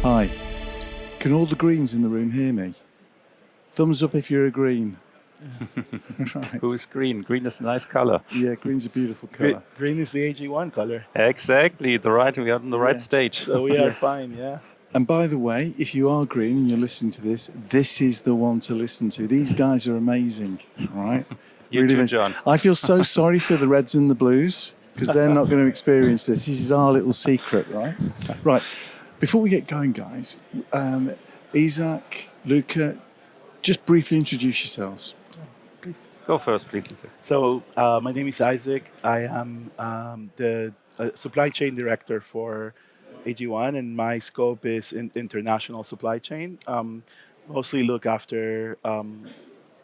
Hi. Can all the greens in the room hear me? Thumbs up if you're a green. Right. Who is green? Green is a nice color. Yeah, green's a beautiful color. Green is the AG1 color. Exactly, we are on the right stage. So we are fine, yeah. And by the way, if you are green and you're listening to this is the one to listen to. These guys are amazing, right? You really too, amazing. John. I feel so sorry for the Reds and the Blues because they're not going to experience this. This is our little secret, right? Right. Before we get going, guys, Isaac, Luca, just briefly introduce yourselves. Go first, please. So my name is Isaac. I am the supply chain director for AG1, and my scope is in international supply chain. Mostly look after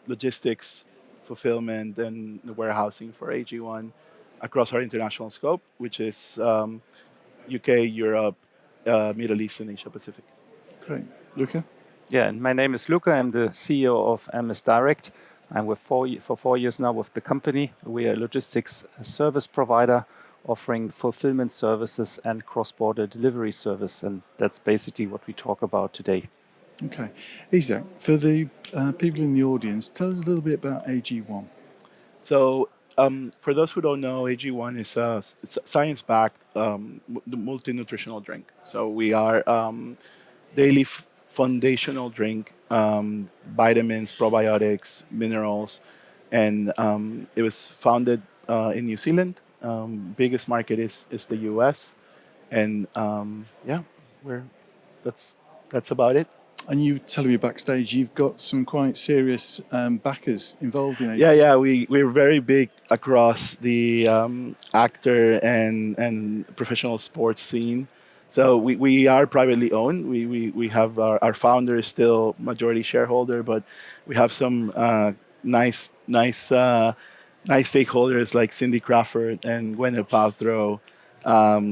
logistics, fulfillment, and warehousing for AG1 across our international scope, which is UK, Europe, Middle East, and Asia Pacific. Great. Luca? Yeah, and my name is Luca. I'm the CEO of MS Direct. I'm with for 4 years now with the company. We are a logistics service provider offering fulfillment services and cross-border delivery service, and that's basically what we talk about today. Okay. Isaac, for the people in the audience, tell us a little bit about AG1. So for those who don't know, AG1 is a science-backed multi-nutritional drink. So we are daily foundational drink, vitamins, probiotics, minerals, and it was founded in New Zealand. Biggest market is the US, and that's about it. And you were telling me backstage, you've got some quite serious backers involved in it. Yeah, we're very big across the actor and professional sports scene. So we are privately owned. We have our founder is still majority shareholder, but we have some nice stakeholders like Cindy Crawford and Gwyneth Paltrow,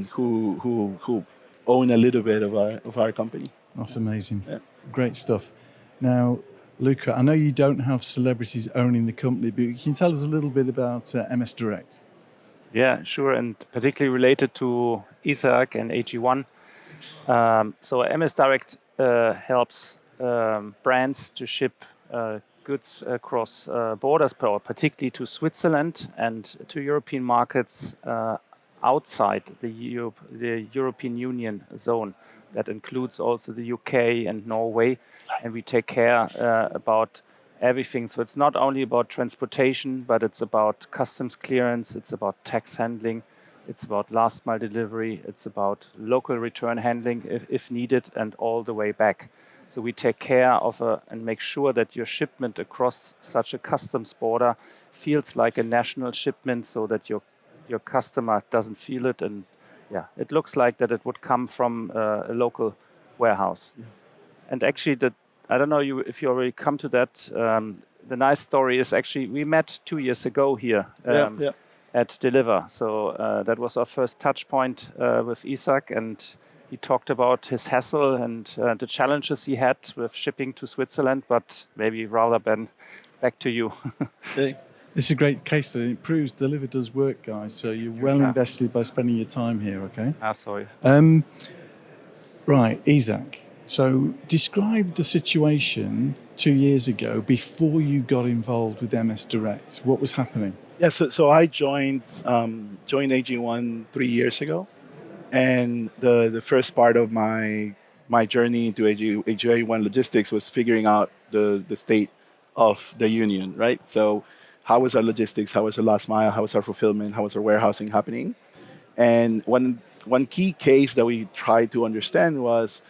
who own a little bit of our company. That's amazing. Yeah. Great stuff. Now, Luca, I know you don't have celebrities owning the company, but can you tell us a little bit about MS Direct? Yeah, sure, and particularly related to Isaac and AG1. So MS Direct helps brands to ship goods across borders, particularly to Switzerland and to European markets outside the European Union zone. That includes also the UK and Norway, and we take care about everything. So it's not only about transportation, but it's about customs clearance, it's about tax handling, it's about last mile delivery, it's about local return handling if needed, and all the way back. So we take care of and make sure that your shipment across such a customs border feels like a national shipment, so that your customer doesn't feel it, and it looks like that it would come from a local warehouse. Yeah. And actually, I don't know if you already come to that. The nice story is actually we met 2 years ago here at Deliver. So that was our first touch point with Isaac, and he talked about his hassle and the challenges he had with shipping to Switzerland. But maybe rather, Ben, back to you. This is a great case study. It proves Deliver does work, guys. So you're well invested by spending your time here, okay? Sorry. Right, Isaac. So describe the situation 2 years ago before you got involved with MS Direct. What was happening? Yeah, so I joined AG1 3 years ago, and the first part of my journey into AG1 logistics was figuring out the state of the union, right? So how was our logistics? How was our last mile? How was our fulfillment? How was our warehousing happening? And one key case that we tried to understand was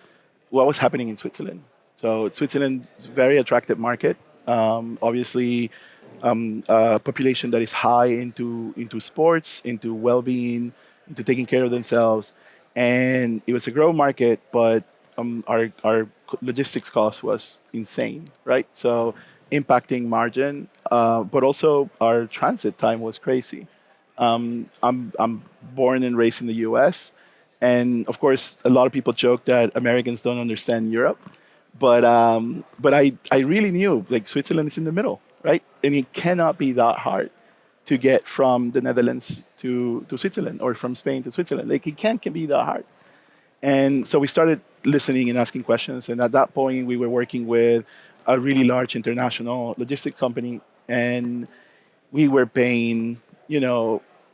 what was happening in Switzerland. So Switzerland is a very attractive market. Obviously, a population that is high into sports, into well-being, into taking care of themselves, and it was a growth market. But our logistics cost was insane, right? So impacting margin, but also our transit time was crazy. I'm born and raised in the U.S., and of course, a lot of people joke that Americans don't understand Europe, but I really knew like Switzerland is in the middle, right? And it cannot be that hard to get from the Netherlands to Switzerland or from Spain to Switzerland. Like it can't be that hard. And so we started listening and asking questions. And at that point, we were working with a really large international logistics company, and we were paying, we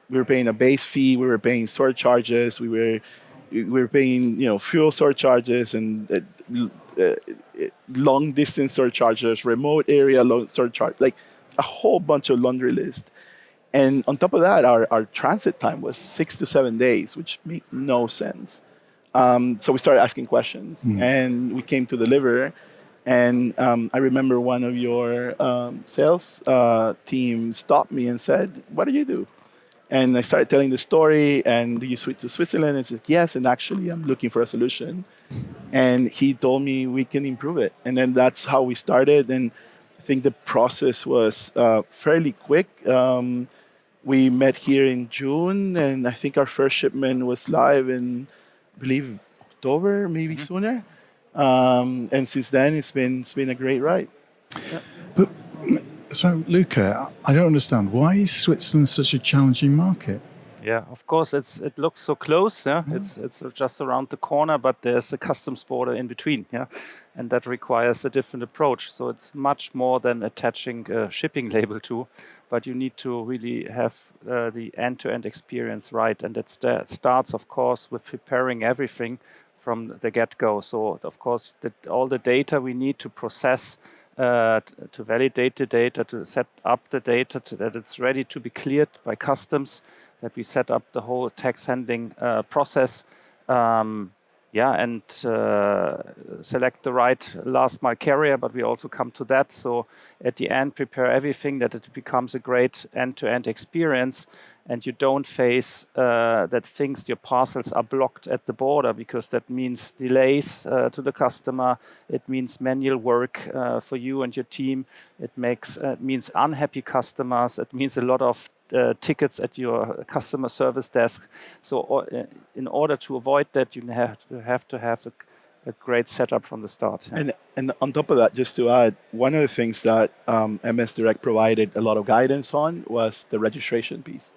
were paying a base fee, we were paying surcharges, we were paying, fuel surcharges and long distance surcharges, remote area surcharge, like a whole bunch of laundry list. And on top of that, our transit time was 6 to 7 days, which made no sense. So we started asking questions, and we came to deliver. And I remember one of your sales team stopped me and said, "What do you do?" And I started telling the story, and do you switch to Switzerland? And I said, yes, and actually I'm looking for a solution. And he told me we can improve it. And then that's how we started. And I think the process was fairly quick. We met here in June, and I think our first shipment was live in, I believe, October, maybe sooner. And since then, it's been a great ride. Yeah. But so, Luca, I don't understand. Why is Switzerland such a challenging market? Yeah, of course, it looks so close. Yeah, it's just around the corner, but there's a customs border in between. Yeah, and that requires a different approach. So it's much more than attaching a shipping label to, but you need to really have the end-to-end experience right, and that starts, of course, with preparing everything from the get-go. So, of course, all the data we need to process. To validate the data, to set up the data, that it's ready to be cleared by customs, that we set up the whole tax handling process, and select the right last mile carrier, but we also come to that. So at the end, prepare everything that it becomes a great end-to-end experience, and you don't face that your parcels are blocked at the border, because that means delays to the customer. It means manual work for you and your team. It means unhappy customers. It means a lot of tickets at your customer service desk. So in order to avoid that, you have to have a great setup from the start. Yeah. And on top of that, just to add, one of the things that MS Direct provided a lot of guidance on was the registration piece.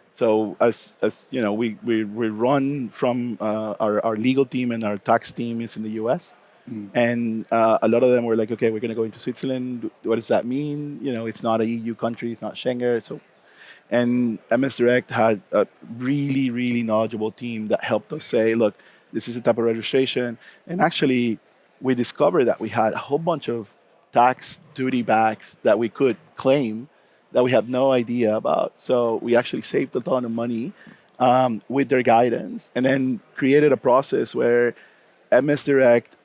So as you know, we run from our legal team, and our tax team is in the US. And a lot of them were like, okay, we're going to go into Switzerland. What does that mean? It's not an EU country, it's not Schengen. And MS Direct had a really, really knowledgeable team that helped us say, look, this is the type of registration. And actually, we discovered that we had a whole bunch of tax duty bags that we could claim that we have no idea about. So we actually saved a ton of money with their guidance, and then created a process where MS Direct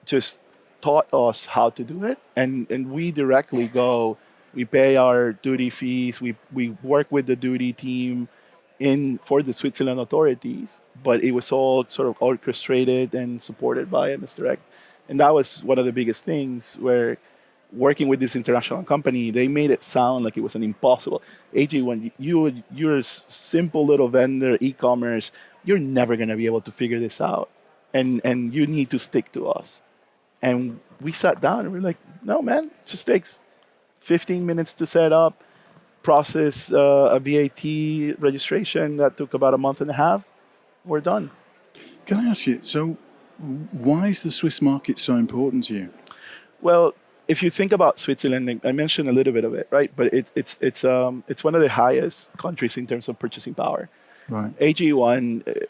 just taught us how to do it. And we directly we pay our duty fees, we work with the duty team for the Switzerland authorities, but it was all sort of orchestrated and supported by MS Direct. And that was one of the biggest things, where working with this international company, they made it sound like it was an impossible. AG1, you're a simple little vendor, e-commerce, you're never going to be able to figure this out. And you need to stick to us. And we sat down and we're like, no, man, it just takes 15 minutes to set up, process a VAT registration that took about a month and a half. We're done. Can I ask you, so why is the Swiss market so important to you? Well, if you think about Switzerland, I mentioned a little bit of it, right? But it's one of the highest countries in terms of purchasing power. Right. AG1,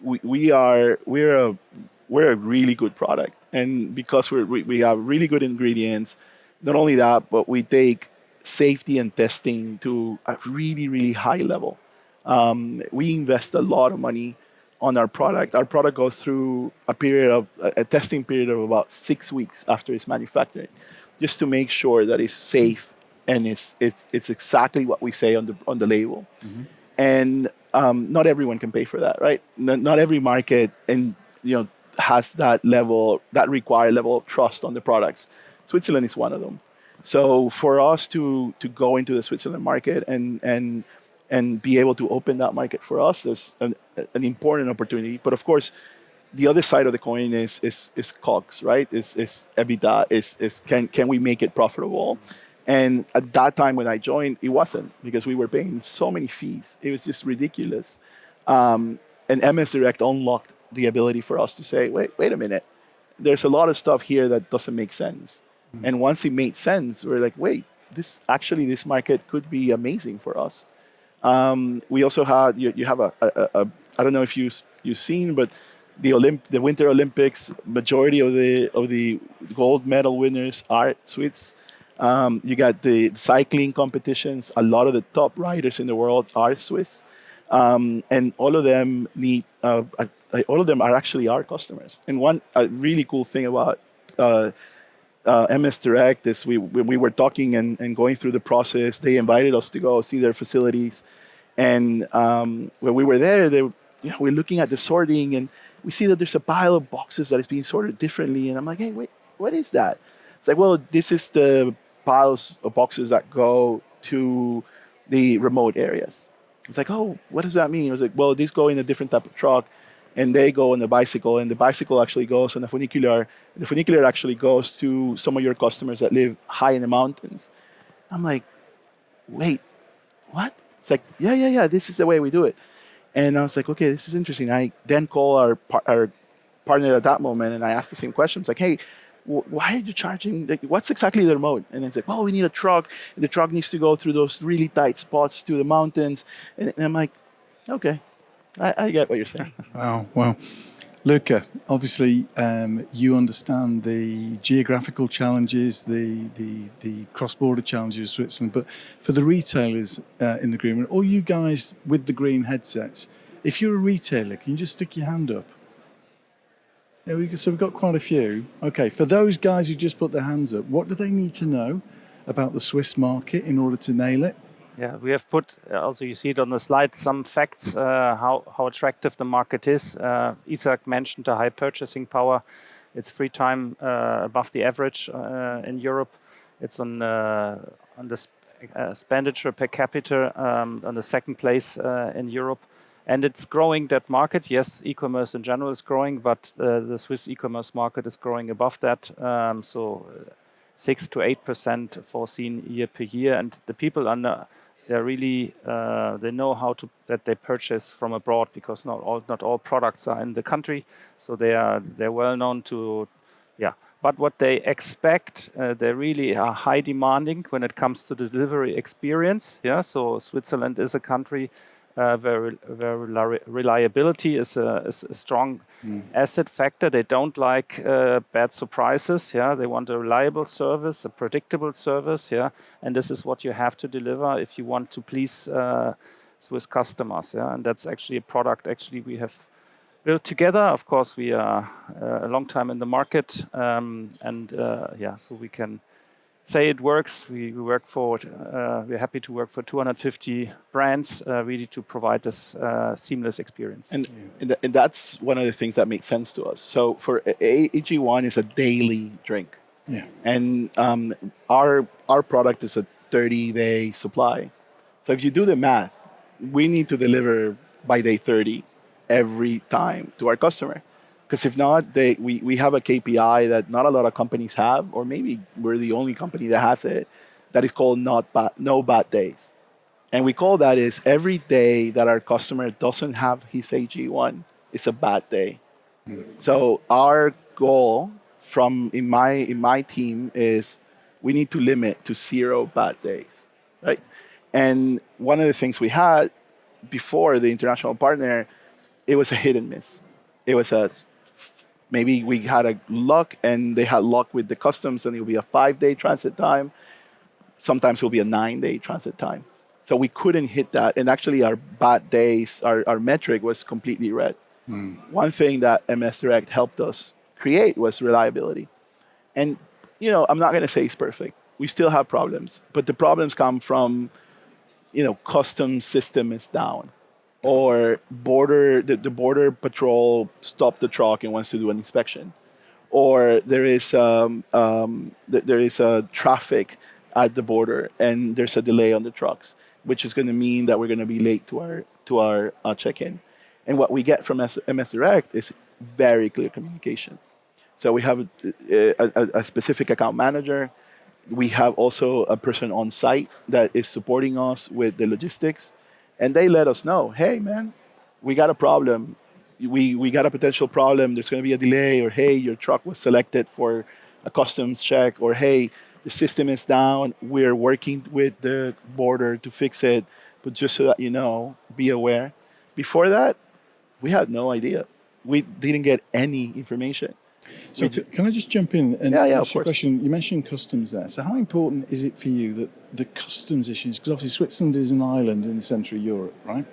we're a really good product, and because we have really good ingredients. Not only that, but we take safety and testing to a really, really high level. We invest a lot of money on our product. Our product goes through a testing period of about 6 weeks after it's manufactured, just to make sure that it's safe and it's exactly what we say on the label. Mm-hmm. And not everyone can pay for that, right? Not every market has that required level of trust on the products. Switzerland is one of them. So for us to go into the Switzerland market and be able to open that market for us, there's an important opportunity. But of course, the other side of the coin is COGS, right? Is EBITDA, can we make it profitable? And at that time when I joined, it wasn't, because we were paying so many fees. It was just ridiculous. And MS Direct unlocked the ability for us to say, wait a minute, there's a lot of stuff here that doesn't make sense. And once it made sense, we're like, wait, this market could be amazing for us. We also had you have a I don't know if you've seen, but the Winter Olympics, majority of the gold medal winners are Swiss. You got the cycling competitions. A lot of the top riders in the world are Swiss, and all of them need. All of them are actually our customers. And one really cool thing about MS Direct is when we were talking and going through the process, they invited us to go see their facilities. And when we were there, we're looking at the sorting, and we see that there's a pile of boxes that is being sorted differently. And I'm like, hey, wait, what is that? It's like, well, this is the piles of boxes that go to the remote areas. It's like, oh, what does that mean? I was like, well, these go in a different type of truck, and they go on the bicycle, and the bicycle actually goes on a funicular. The funicular actually goes to some of your customers that live high in the mountains. I'm like, wait, what? It's like, yeah, this is the way we do it. And I was like, okay, this is interesting. I then call our partner at that moment, and I asked the same question. It's like, hey, why are you charging? Like, what's exactly the remote? And it's like, well, we need a truck. And the truck needs to go through those really tight spots to the mountains. And I'm like, okay, I get what you're saying. Wow, well, Luca, obviously you understand the geographical challenges, the cross-border challenges of Switzerland, but for the retailers in the green room, or you guys with the green headsets, if you're a retailer, can you just stick your hand up? Yeah, so we've got quite a few. Okay, for those guys who just put their hands up, what do they need to know about the Swiss market in order to nail it? Yeah, we have put, also you see it on the slide, some facts, how attractive the market is. Isaac mentioned the high purchasing power. It's 3 times above the average in Europe. It's on the expenditure per capita on the second place in Europe. And it's growing, that market. Yes, e-commerce in general is growing, but the Swiss e-commerce market is growing above that. So 6 to 8% foreseen year per year. And the people they're really they know that they purchase from abroad, because not all products are in the country, so they're well known to, yeah. But what they expect, they really are high demanding when it comes to the delivery experience. Yeah, so Switzerland is a country where reliability is a strong asset factor. They don't like bad surprises. Yeah, they want a reliable service, a predictable service. Yeah, and this is what you have to deliver if you want to please Swiss customers. Yeah, and that's actually a product we have built together. Of course, we are a long time in the market, so we can say it works. We're happy to work for 250 brands, really to provide this seamless experience. And that's one of the things that makes sense to us. So for AG1 is a daily drink. Yeah. And our product is a 30-day supply. So if you do the math, we need to deliver by day 30 every time to our customer. Because if not, we have a KPI that not a lot of companies have, or maybe we're the only company that has it, that is called no bad days. And we call that is every day that our customer doesn't have his AG1 is a bad day. So our goal in my team is we need to limit to 0 bad days, right? And one of the things we had before the international partner, it was a hit and miss. It was maybe we had a luck, and they had luck with the customs, and it will be a 5-day transit time. Sometimes it will be a 9-day transit time. So we couldn't hit that. And actually our bad days, our metric was completely red. One thing that MS Direct helped us create was reliability. And, I'm not going to say it's perfect. We still have problems, but the problems come from, customs system is down. Or the border patrol stopped the truck and wants to do an inspection, or there is a traffic at the border and there's a delay on the trucks, which is going to mean that we're going to be late to our check-in. And what we get from MS Direct is very clear communication. So we have a specific account manager. We have also a person on site that is supporting us with the logistics. And they let us know, hey, man, we got a problem. we got a potential problem, there's going to be a delay, or hey, your truck was selected for a customs check, or hey, the system is down, we're working with the border to fix it, but just so that you know, be aware. Before that, we had no idea. We didn't get any information. So can I just jump in and of ask you a course. question? You mentioned customs there. So how important is it for you that the customs issues, because obviously Switzerland is an island in the centre of Europe, right?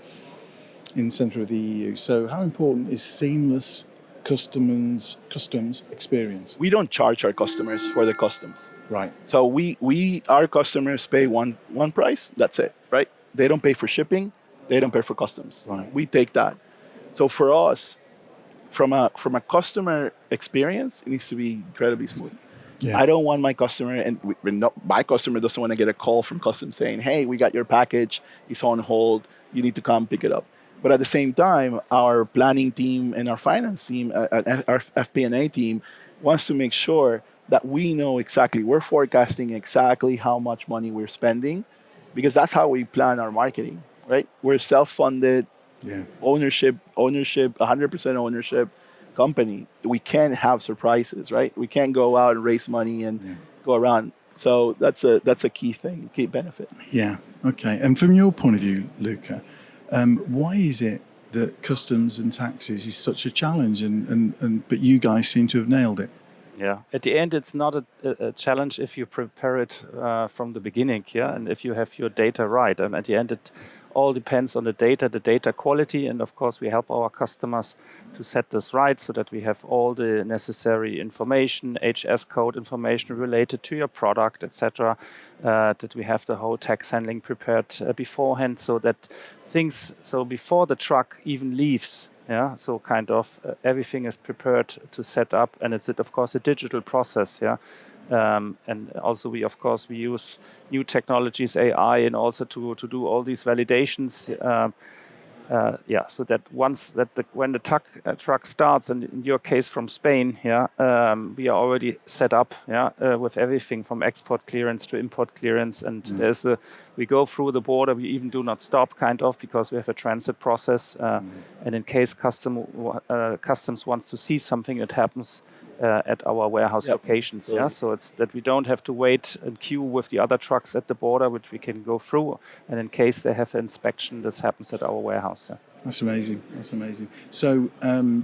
In the centre of the EU. So how important is seamless customs experience? We don't charge our customers for the customs. Right. So our customers pay one price, that's it, right? They don't pay for shipping, they don't pay for customs. Right. We take that. So for us, from a customer experience, it needs to be incredibly smooth. Yeah. I don't want my customer, and my customer doesn't want to get a call from customs saying, hey, we got your package, it's on hold, you need to come pick it up. But at the same time, our planning team and our finance team, our FP&A team, wants to make sure that we know exactly, we're forecasting exactly how much money we're spending, because that's how we plan our marketing, right? We're self-funded, ownership, 100% ownership company. We can't have surprises, right? We can't go out and raise money and go around. So that's a key thing, key benefit. Yeah. Okay. And from your point of view, Luca, why is it that customs and taxes is such a challenge, but you guys seem to have nailed it? Yeah, at the end, it's not a challenge if you prepare it from the beginning, and if you have your data right. And at the end, it all depends on the data quality, and of course, we help our customers to set this right so that we have all the necessary information, HS code information related to your product, etc. That we have the whole tax handling prepared beforehand, so that before the truck even leaves. Yeah, so kind of everything is prepared to set up, and it's of course a digital process. Yeah, and also we use new technologies, AI, and also to do all these validations. So that when the truck starts, and in your case from Spain, we are already set up, with everything from export clearance to import clearance, and we go through the border. We even do not stop, kind of, because we have a transit process, and in case customs wants to see something, it happens at our warehouse locations. Totally. So it's that we don't have to wait and queue with the other trucks at the border, which we can go through. And in case they have an inspection, this happens at our warehouse. Yeah. That's amazing. That's amazing. So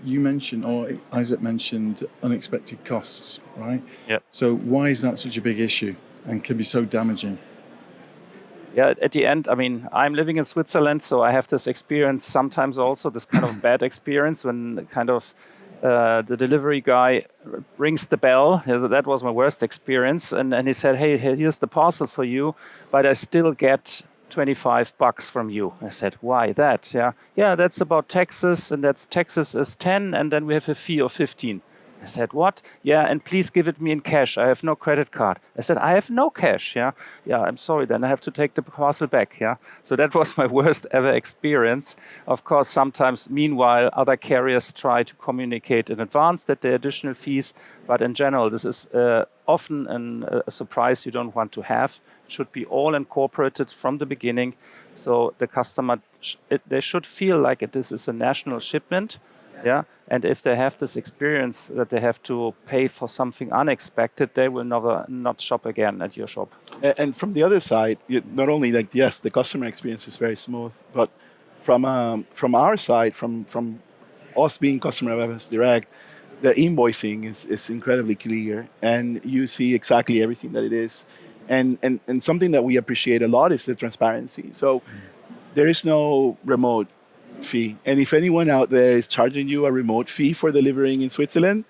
you mentioned, or Isaac mentioned, unexpected costs, right? Yeah. So why is that such a big issue and can be so damaging? Yeah, at the end, I mean, I'm living in Switzerland, so I have this experience sometimes also, this kind of bad experience when kind of the delivery guy rings the bell. That was my worst experience. And he said, hey, here's the parcel for you, but I still get $25 from you. I said, why that? Yeah, that's about taxes, and taxes is 10, and then we have a fee of 15. I said, what? Yeah, and please give it me in cash. I have no credit card. I said, I have no cash. Yeah, I'm sorry, then I have to take the parcel back. Yeah, so that was my worst ever experience. Of course, sometimes, meanwhile, other carriers try to communicate in advance that there are additional fees. But in general, this is often a surprise you don't want to have. It should be all incorporated from the beginning. So the customer, they should feel like this is a national shipment. Yeah, and if they have this experience that they have to pay for something unexpected, they will not shop again at your shop. And from the other side, not only yes, the customer experience is very smooth, but from our side, from us being customer service direct, the invoicing is incredibly clear, and you see exactly everything that it is. And something that we appreciate a lot is the transparency. So there is no remote fee. And if anyone out there is charging you a remote fee for delivering in Switzerland,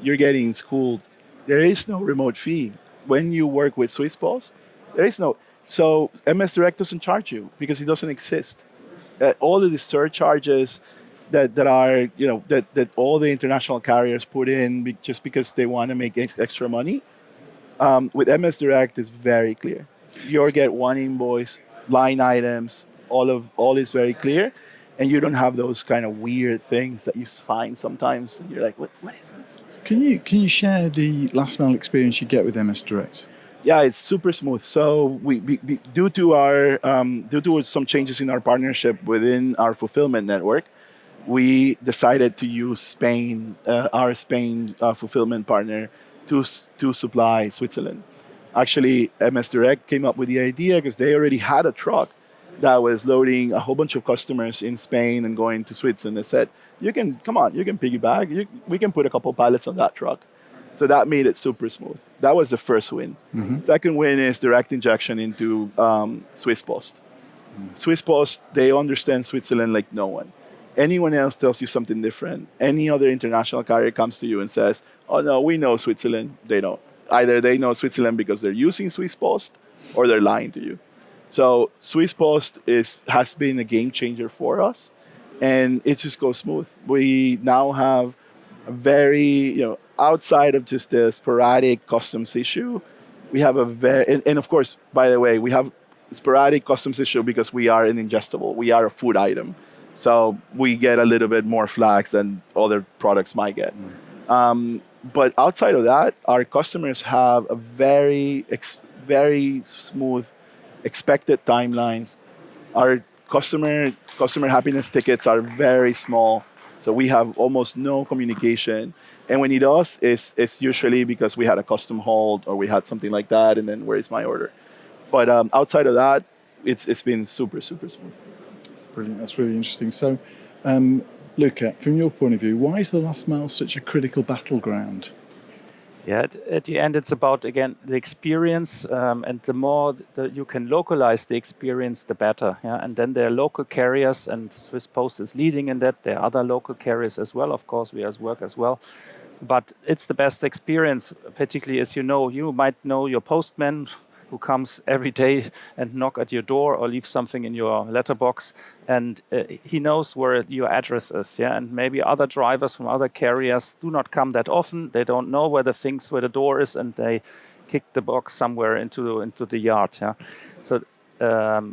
you're getting schooled. There is no remote fee. When you work with Swiss Post, there is no. So MS Direct doesn't charge you because it doesn't exist. All of the surcharges that are, that all the international carriers put in just because they want to make extra money, with MS Direct is very clear. You'll get one invoice, line items, all is very clear. And you don't have those kind of weird things that you find sometimes. And you're like, what is this? Can you share the last mile experience you get with MS Direct? Yeah, it's super smooth. So we due to some changes in our partnership within our fulfillment network, we decided to use Spain, our Spain fulfillment partner, to supply Switzerland. Actually, MS Direct came up with the idea because they already had a truck that was loading a whole bunch of customers in Spain and going to Switzerland. They said, you can piggyback. We can put a couple pallets on that truck. So that made it super smooth. That was the first win. Second win is direct injection into Swiss Post. Swiss Post, they understand Switzerland like no one. Anyone else tells you something different. Any other international carrier comes to you and says, oh no, we know Switzerland. They don't. Either they know Switzerland because they're using Swiss Post or they're lying to you. So Swiss Post has been a game changer for us, and it just goes smooth. We now have a very, outside of just the sporadic customs issue, we have and of course, by the way, we have sporadic customs issue because we are an ingestible. We are a food item. So we get a little bit more flags than other products might get. But outside of that, our customers have a very smooth expected timelines. Our customer happiness tickets are very small, so we have almost no communication. And when he does, it's usually because we had a custom hold or we had something like that, and then where is my order? But outside of that, it's been super, super smooth. Brilliant. That's really interesting. So, Luca, from your point of view, why is the last mile such a critical battleground? Yeah, at the end, it's about, again, the experience, and the more that you can localize the experience, the better. Yeah? And then there are local carriers, and Swiss Post is leading in that. There are other local carriers as well, of course, we as work as well. But it's the best experience, particularly as you might know your postman who comes every day and knock at your door or leave something in your letterbox, and he knows where your address is. Yeah, and maybe other drivers from other carriers do not come that often. They don't know where the door is, and they kick the box somewhere into the yard. Yeah, so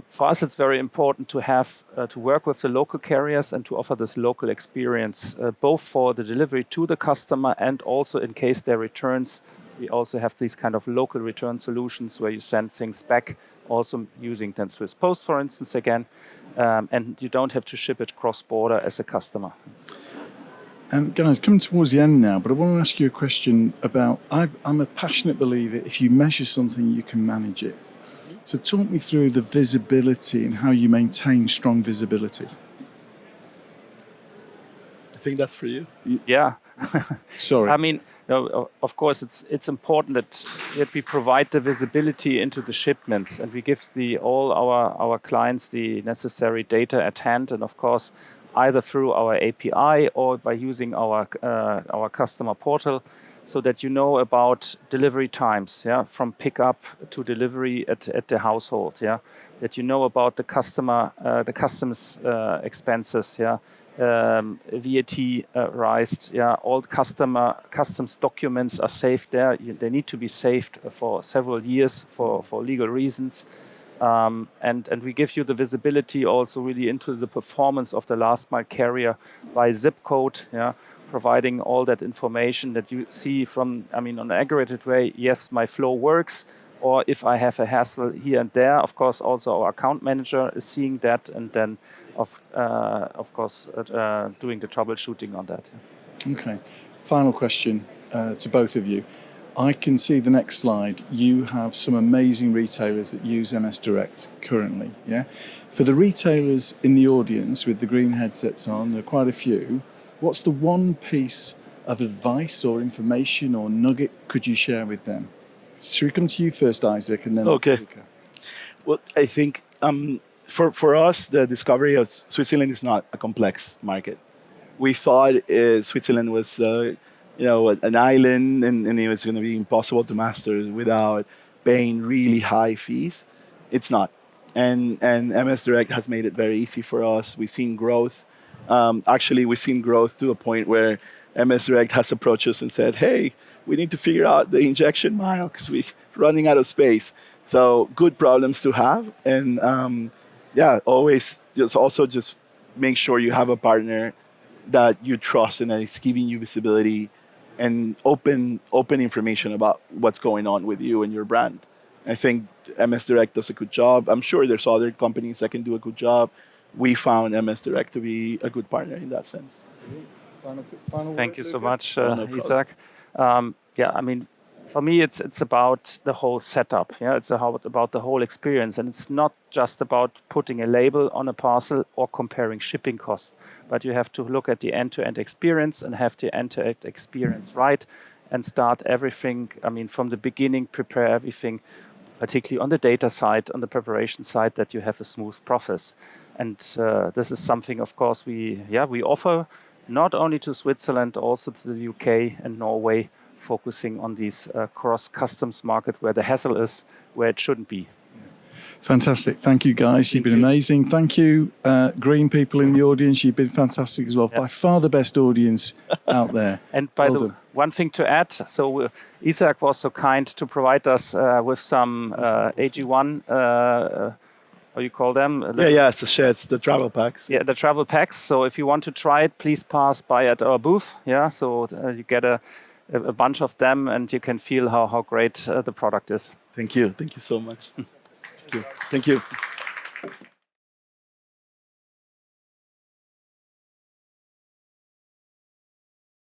for us, it's very important to have to work with the local carriers and to offer this local experience, both for the delivery to the customer and also in case there returns. We also have these kind of local return solutions where you send things back, also using then Swiss Post, for instance, again, and you don't have to ship it cross-border as a customer. Guys, coming towards the end now, but I want to ask you a question about, I'm a passionate believer, if you measure something, you can manage it. So talk me through the visibility and how you maintain strong visibility. I think that's for you. Yeah. Sorry. I mean, of course, it's important that we provide the visibility into the shipments, and we give all our clients the necessary data at hand, and of course, either through our API or by using our customer portal, so that you know about delivery times, yeah, from pickup to delivery at the household, yeah, that you know about the customs expenses, yeah. VAT raised, yeah. All customs documents are saved there. They need to be saved for several years for legal reasons, and we give you the visibility also really into the performance of the last mile carrier by zip code, yeah, providing all that information that you see from, on an aggregated way. Yes, my flow works. Or if I have a hassle here and there, of course, also our account manager is seeing that, and then, of course, doing the troubleshooting on that. Okay. Final question to both of you. I can see the next slide. You have some amazing retailers that use MS Direct currently. Yeah. For the retailers in the audience with the green headsets on, there are quite a few. What's the one piece of advice or information or nugget could you share with them? Should we come to you first, Isaac, and then... Okay. Well, I think for us, the discovery of Switzerland is not a complex market. We thought Switzerland was, an island, and it was going to be impossible to master without paying really high fees. It's not. And MS Direct has made it very easy for us. We've seen growth. Actually, we've seen growth to a point where MS Direct has approached us and said, hey, we need to figure out the injection mile because we're running out of space. So good problems to have. And always just make sure you have a partner that you trust and that is giving you visibility and open information about what's going on with you and your brand. I think MS Direct does a good job. I'm sure there's other companies that can do a good job. we found MS Direct to be a good partner in that sense. Final Thank word, you so Luca? much, No problem. Isaac. I mean, for me, it's about the whole setup. Yeah, it's about the whole experience, and it's not just about putting a label on a parcel or comparing shipping costs, but you have to look at the end-to-end experience and have the end-to-end experience right, and start everything. I mean, from the beginning, prepare everything, particularly on the data side, on the preparation side, that you have a smooth process. And this is something, of course, we offer not only to Switzerland, also to the UK and Norway, focusing on these cross-customs market where the hassle is, where it shouldn't be. Fantastic. Thank you, guys. You've been amazing. Thank you, green people in the audience. You've been fantastic as well. Yeah. By far the best audience out there. And by Well the done. one thing to add, so Isaac was so kind to provide us with some AG1, how you call them? It's the sheds, the travel packs. Yeah, the travel packs. So if you want to try it, please pass by at our booth. Yeah, so you get a bunch of them, and you can feel how great the product is. Thank you so much. Thank you.